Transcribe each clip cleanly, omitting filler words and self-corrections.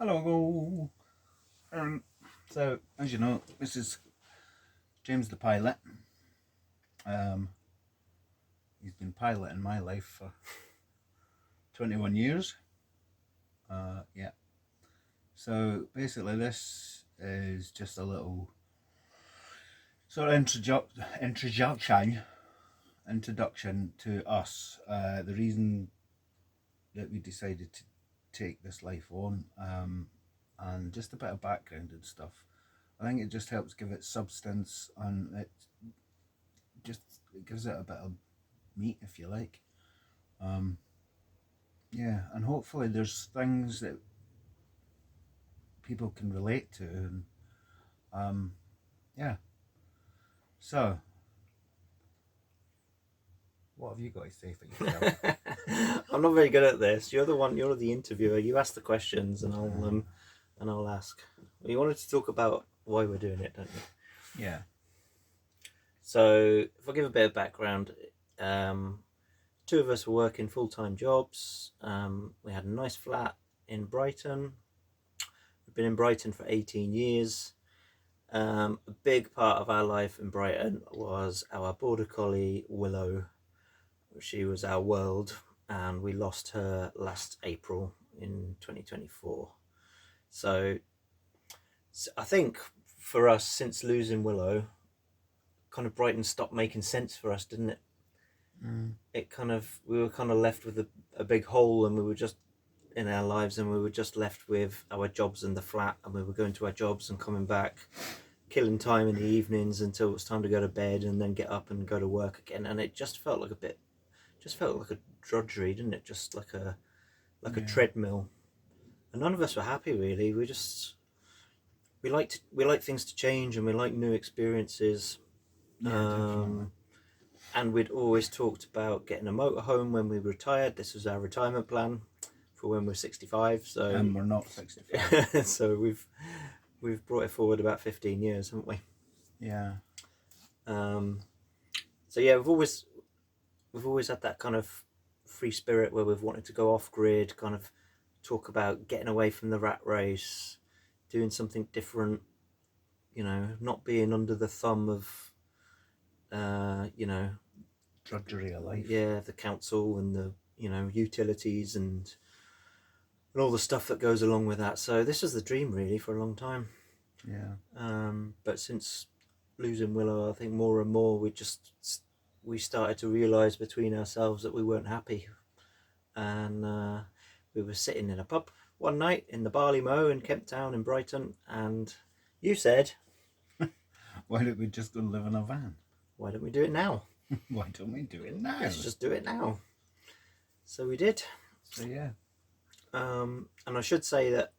Hello. So, as you know, this is James the pilot. He's been piloting my life for 21 years. Yeah. So basically, this is just a little sort of introduction to us. The reason that we decided to take this life on, and just a bit of background and stuff. I think it just helps give it substance, and it gives it a bit of meat, if you like. Yeah, and hopefully there's things that people can relate to, and yeah. So, what have you got to say for yourself? I'm not very good at this. You're the one. You're the interviewer. You ask the questions, and I'll ask. Well, you wanted to talk about why we're doing it, don't you? Yeah. So, if I give a bit of background, two of us were working full-time jobs. We had a nice flat in Brighton. We've been in Brighton for 18 years. A big part of our life in Brighton was our border collie Willow. She was our world, and we lost her last April in 2024. So I think for us, since losing Willow, kind of Brighton stopped making sense for us, didn't it? It kind of, we were kind of left with a big hole, and we were just in our lives, and we were just left with our jobs and the flat, and we were going to our jobs and coming back, killing time in the evenings until it was time to go to bed, and then get up and go to work again. And it just felt like a drudgery, didn't it? Just like a treadmill. And none of us were happy, really. We like things to change, and we like new experiences. Definitely. And we'd always talked about getting a motorhome when we retired. This was our retirement plan for when we're 65. So And we're not 65. so we've brought it forward about 15 years, haven't we? Yeah. So yeah, we've always had that kind of free spirit where we've wanted to go off grid, kind of talk about getting away from the rat race, doing something different, not being under the thumb of, Drudgery of life. yeah, the council and the, utilities and all the stuff that goes along with that. So this was the dream really for a long time. Yeah. But since losing Willow, I think more and more we started to realise between ourselves that we weren't happy, and we were sitting in a pub one night in the Barley Mow in Kemp Town in Brighton, and you said, Why don't we just go live in a van? "Why don't we do it now? Why don't we do it now? Let's just do it now." So we did. So, yeah. And I should say that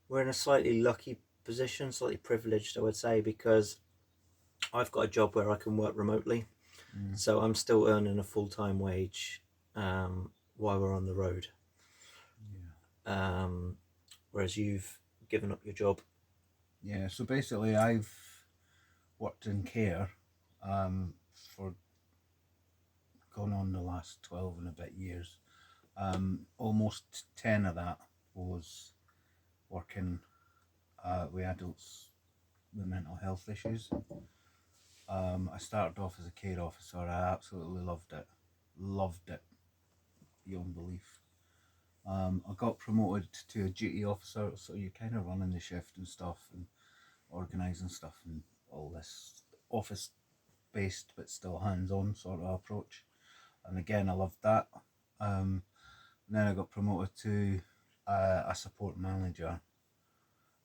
we're in a slightly lucky position, slightly privileged, I would say, because I've got a job where I can work remotely. So I'm still earning a full-time wage while we're on the road. Whereas you've given up your job. Yeah, so basically I've worked in care for going on the last 12 and a bit years. Almost 10 of that was working with adults with mental health issues. I started off as a care officer. I absolutely loved it beyond belief. I got promoted to a duty officer, so you're kind of running the shift and stuff and organising stuff and all this office based but still hands on sort of approach. And again, I loved that. Then I got promoted to a support manager,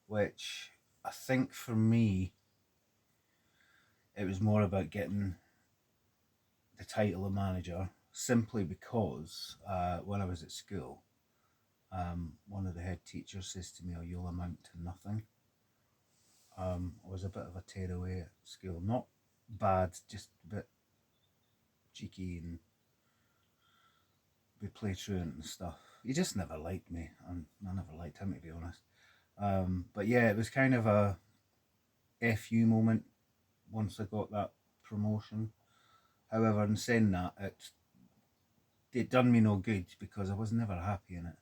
which I think for me, it was more about getting the title of manager simply because when I was at school, one of the head teachers says to me, "Oh, you'll amount to nothing." I was a bit of a tearaway at school, not bad, just a bit cheeky, and we play truant and stuff. He just never liked me, and I never liked him, to be honest. But yeah, it was kind of a FU moment once I got that promotion. However, in saying that, it done me no good because I was never happy in it.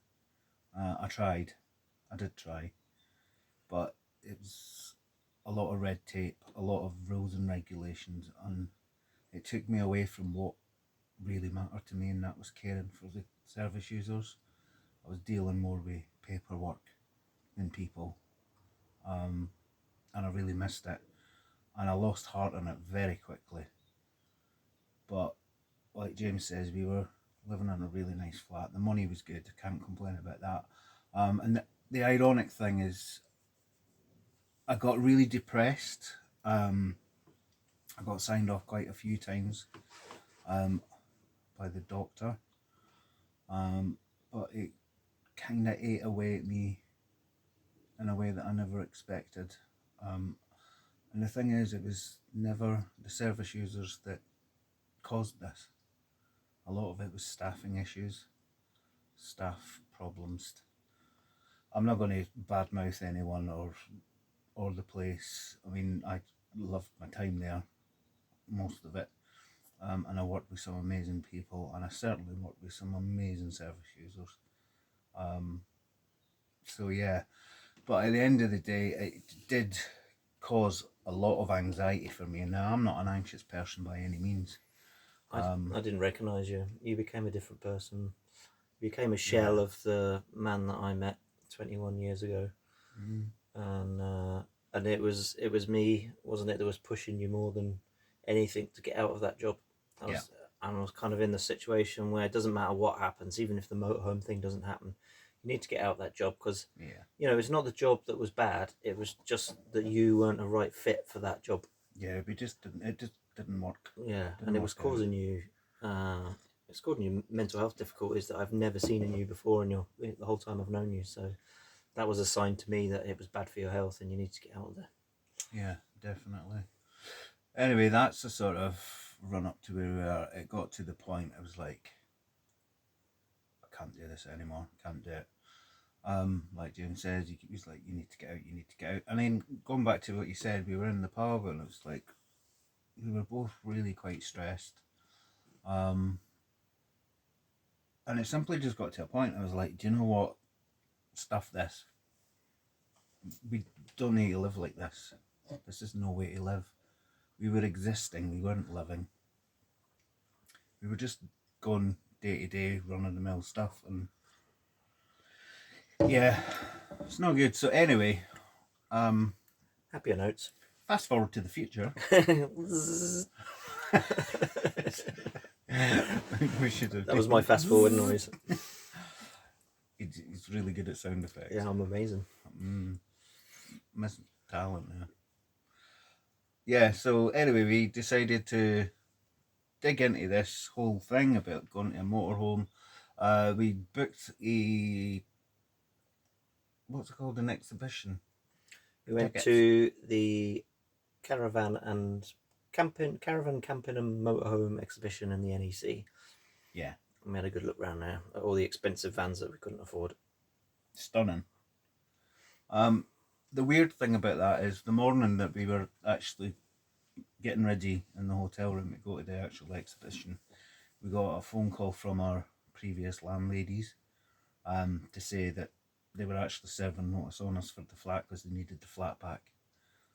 I tried. I did try. but it was a lot of red tape, a lot of rules and regulations, and it took me away from what really mattered to me, and that was caring for the service users. I was dealing more with paperwork than people, and I really missed it, and I lost heart in it very quickly. But like James says, we were living in a really nice flat. The money was good. I can't complain about that. And the ironic thing is, I got really depressed. I got signed off quite a few times by the doctor, but it kind of ate away at me in a way that I never expected. And the thing is, it was never the service users that caused this. A lot of it was staffing issues, staff problems. I'm not going to badmouth anyone or the place. I mean, I loved my time there, most of it, and I worked with some amazing people, and I certainly worked with some amazing service users. So yeah, but at the end of the day, it did cause a lot of anxiety for me. Now, I'm not an anxious person by any means. I didn't recognise you. You became a different person. You became a shell of the man that I met 21 years ago. And it was me, wasn't it, that was pushing you more than anything to get out of that job. I was kind of in the situation where it doesn't matter what happens, even if the motorhome thing doesn't happen, you need to get out of that job, because it's not the job that was bad, it was just that you weren't a right fit for that job. It just didn't work. And it was causing you it's causing you mental health difficulties that I've never seen in you before the whole time I've known you. So that was a sign to me that it was bad for your health and you need to get out of there. Yeah, definitely. Anyway, that's the sort of run up to where it got to the point I was like, I can't do this anymore, can't do it. Like James says, he was like, you need to get out, you need to get out. And then going back to what you said, we were in the pub and it was like, we were both really quite stressed. And it simply just got to a point, I was like, do you know what? Stuff this. We don't need to live like this. This is no way to live. We were existing, we weren't living. We were just going day to day, run-of-the-mill stuff, and yeah, it's not good. So anyway, happier notes. Fast forward to the future. We should have. That was my fast forward noise. He's really good at sound effects. Yeah, I'm amazing. Missing talent there. Yeah, so anyway, we decided to dig into this whole thing about going to a motorhome. We booked what's it called, an exhibition. We went to the caravan, camping and motorhome exhibition in the NEC. Yeah. And we had a good look around there at all the expensive vans that we couldn't afford. Stunning. The weird thing about that is the morning that we were actually getting ready in the hotel room to go to the actual exhibition, we got a phone call from our previous landladies to say that they were actually serving notice on us for the flat because they needed the flat back.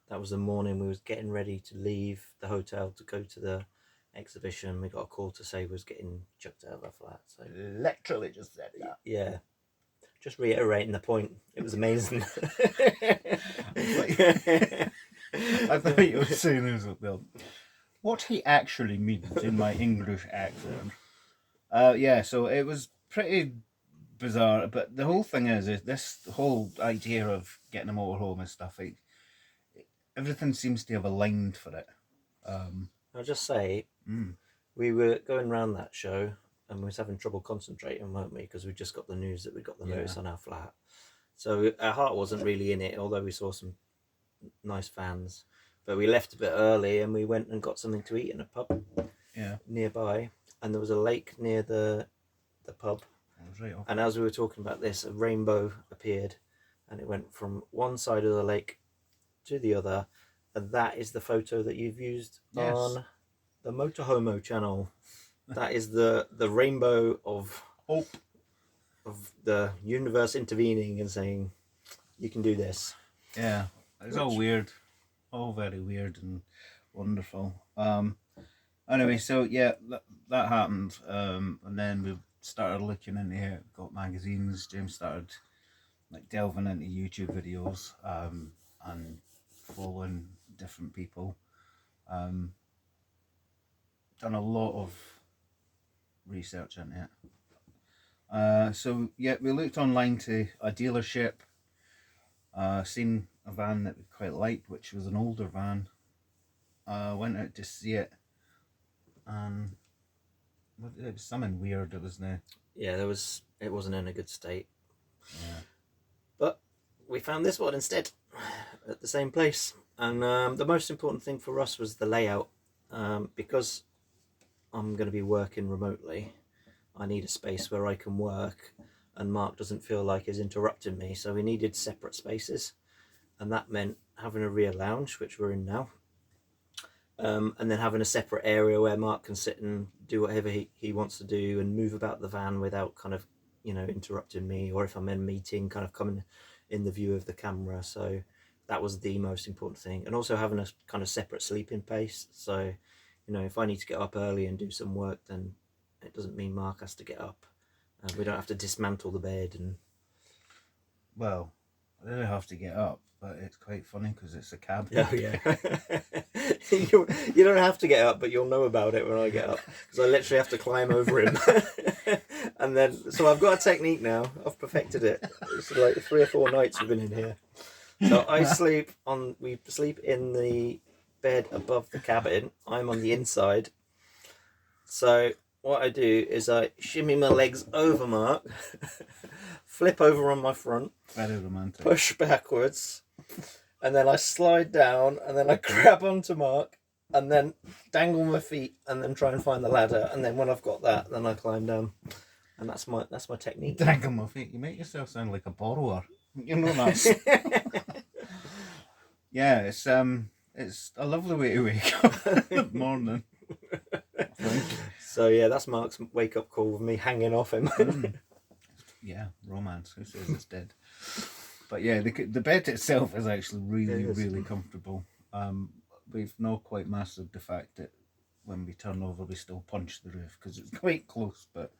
That was the morning we was getting ready to leave the hotel to go to the exhibition. We got a call to say we was getting chucked out of our flat. So literally just said that. Yeah. Just reiterating the point. It was amazing. I thought you were saying this what he actually means in my English accent. So it was pretty bizarre. But the whole thing is this whole idea of getting a motorhome and stuff, everything seems to have aligned for it. I'll just say, we were going around that show and we was having trouble concentrating, weren't we? Because we just got the news that we got the notice on our flat. So our heart wasn't really in it, although we saw some nice fans. But we left a bit early and we went and got something to eat in a pub nearby. And there was a lake near the pub. Right off. And as we were talking about this, a rainbow appeared and it went from one side of the lake to the other. And that is the photo that you've used on the Motorhomo channel. That is the rainbow of hope, of the universe intervening and saying, you can do this. Yeah, it's all Which- weird, all very weird and wonderful. Anyway, so yeah, that happened, and then we started looking into it. Got magazines. James started like delving into YouTube videos, and following different people. Um, Done a lot of research into it. So yeah, we looked online to a dealership. Seen a van that we quite liked, which was an older van. Went out to see it, and it was something weird. It was there. Yeah, it wasn't in a good state. Yeah. But we found this one instead at the same place. And the most important thing for us was the layout. Because I'm going to be working remotely, I need a space where I can work and Mark doesn't feel like he's interrupting me. So we needed separate spaces. And that meant having a rear lounge, which we're in now. And then having a separate area where Mark can sit and do whatever he wants to do and move about the van without kind of, interrupting me, or if I'm in a meeting, kind of coming in the view of the camera. So that was the most important thing. And also having a kind of separate sleeping place. So, if I need to get up early and do some work, then it doesn't mean Mark has to get up. We don't have to dismantle the bed and Well, I don't have to get up, but it's quite funny because it's a cab. oh yeah. You don't have to get up, but you'll know about it when I get up because I literally have to climb over him. And then, so I've got a technique now. I've perfected it. It's like 3 or 4 nights we've been in here. So we sleep in the bed above the cabin. I'm on the inside. So what I do is I shimmy my legs over Mark, flip over on my front, Very romantic. push backwards, and then I slide down, and then I grab onto Mark, and then dangle my feet, and then try and find the ladder. And then when I've got that, then I climb down, and that's my technique. Dangle my feet. You make yourself sound like a borrower. You know that. Yeah, it's a lovely way to wake up in the morning. So yeah, that's Mark's wake up call with me hanging off him. Yeah, romance. Who says it's dead? But yeah, the bed itself is actually really, It is. really comfortable. We've not quite mastered the fact that when we turn over, we still punch the roof because it's quite close. But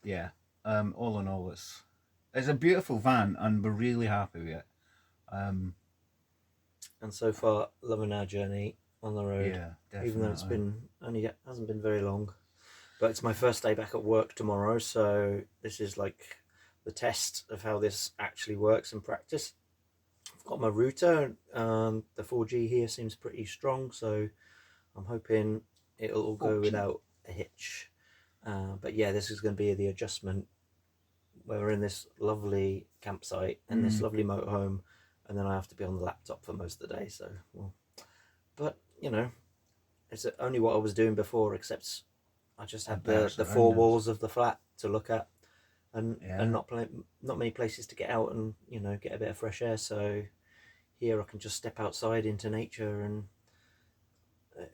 yeah, all in all, it's a beautiful van, and we're really happy with it. And so far, loving our journey on the road. Yeah, definitely. Even though hasn't been very long. But it's my first day back at work tomorrow, so this is like the test of how this actually works in practice. I've got my router. The 4G here seems pretty strong, so I'm hoping it'll all go without a hitch. But yeah, this is going to be the adjustment where we're in this lovely campsite and this lovely motorhome, and then I have to be on the laptop for most of the day. So, but it's only what I was doing before, except I just had the 4 walls of the flat to look at, and not many places to get out and get a bit of fresh air. So here I can just step outside into nature, and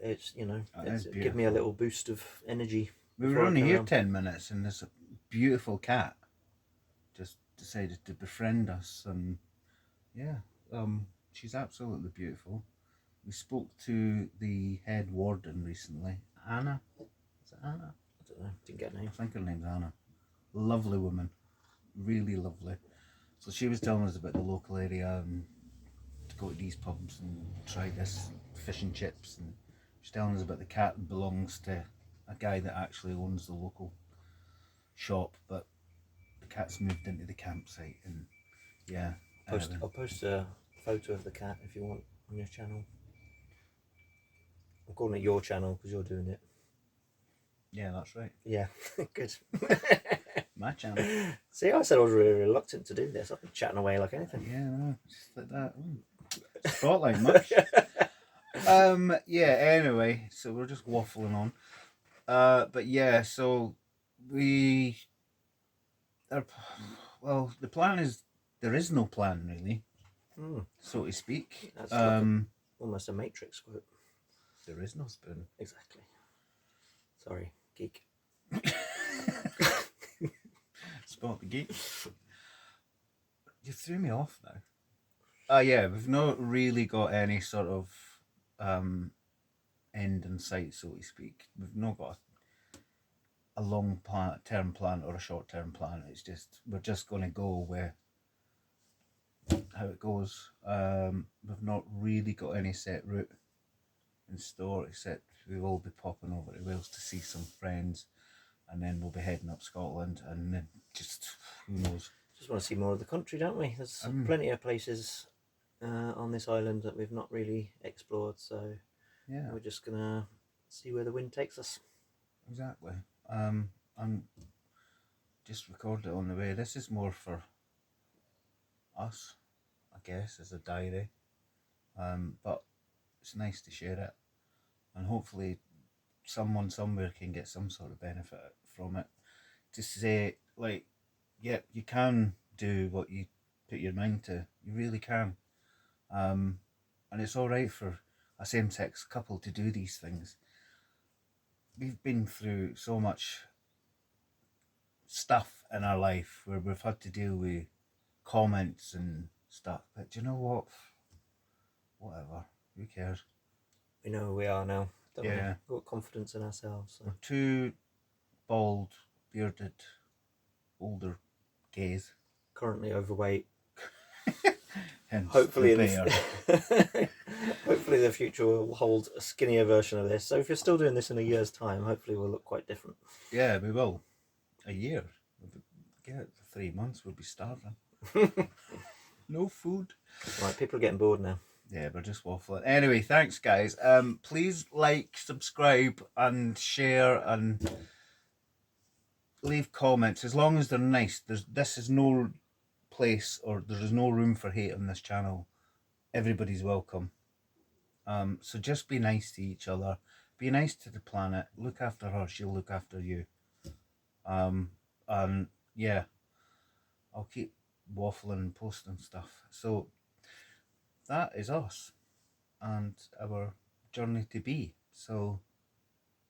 it's give me a little boost of energy. We were only here 10 minutes, and there's a beautiful cat just decided to befriend us, and yeah, she's absolutely beautiful. We spoke to the head warden recently, Anna. Is it Anna? I don't know. Didn't get a name. I think her name's Anna. Lovely woman, really lovely. So she was telling us about the local area and to go to these pubs and try this fish and chips, and she's telling us about the cat that belongs to a guy that actually owns the local shop, but the cat's moved into the campsite, and yeah. I'll post a photo of the cat if you want on your channel. I'm calling it your channel because you're doing it. Yeah, that's right. Yeah, good. My channel. See, I said I was really reluctant to do this. I've been chatting away like anything. Yeah, no, just like that. Spotlight much. Yeah, anyway, so we're just waffling on. But yeah, so we are, well, the plan is, there is no plan really, so to speak. That's like almost a Matrix quote. There is no spoon. Exactly. Sorry, geek. Spot the geek. You threw me off now. Yeah, we've not really got any sort of end in sight, so to speak. We've not got a long term plan or a short term plan. It's just we're just going to go with how it goes. We've not really got any set route in store, except we will be popping over to Wales to see some friends, and then we'll be heading up Scotland, and then just who knows. Just want to see more of the country, don't we? There's plenty of places on this island that we've not really explored, so Yeah, we're just gonna see where the wind takes us. exactly. I'm just recorded it on the way. This is more for us, I guess, as a diary. But it's nice to share it, and hopefully someone somewhere can get some sort of benefit from it. To say, like, yeah, you can do what you put your mind to. You really can. And it's all right for a same-sex couple to do these things. We've been through so much stuff in our life where we've had to deal with comments and stuff. But do you know what? Whatever. Who cares? We know who we are now. Don't Yeah. we? Got confidence in ourselves. So. We're two bald, bearded, older gays. Currently overweight. Hence Hopefully, the hopefully the future will hold a skinnier version of this. So if you're still doing this in a year's time, hopefully we'll look quite different. Yeah, we will. A year. Get it for 3 months, we'll be starving. No food. Right, people are getting bored now. Yeah, we're just waffling. Anyway, thanks guys. Please like, subscribe, and share, and leave comments as long as they're nice. This is no place, or there is no room for hate on this channel. Everybody's welcome. So just be nice to each other. Be nice to the planet. Look after her. She'll look after you. And yeah, I'll keep waffling and posting stuff. So that is us and our journey to be. So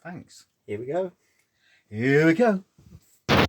thanks. Here we go. Here we go.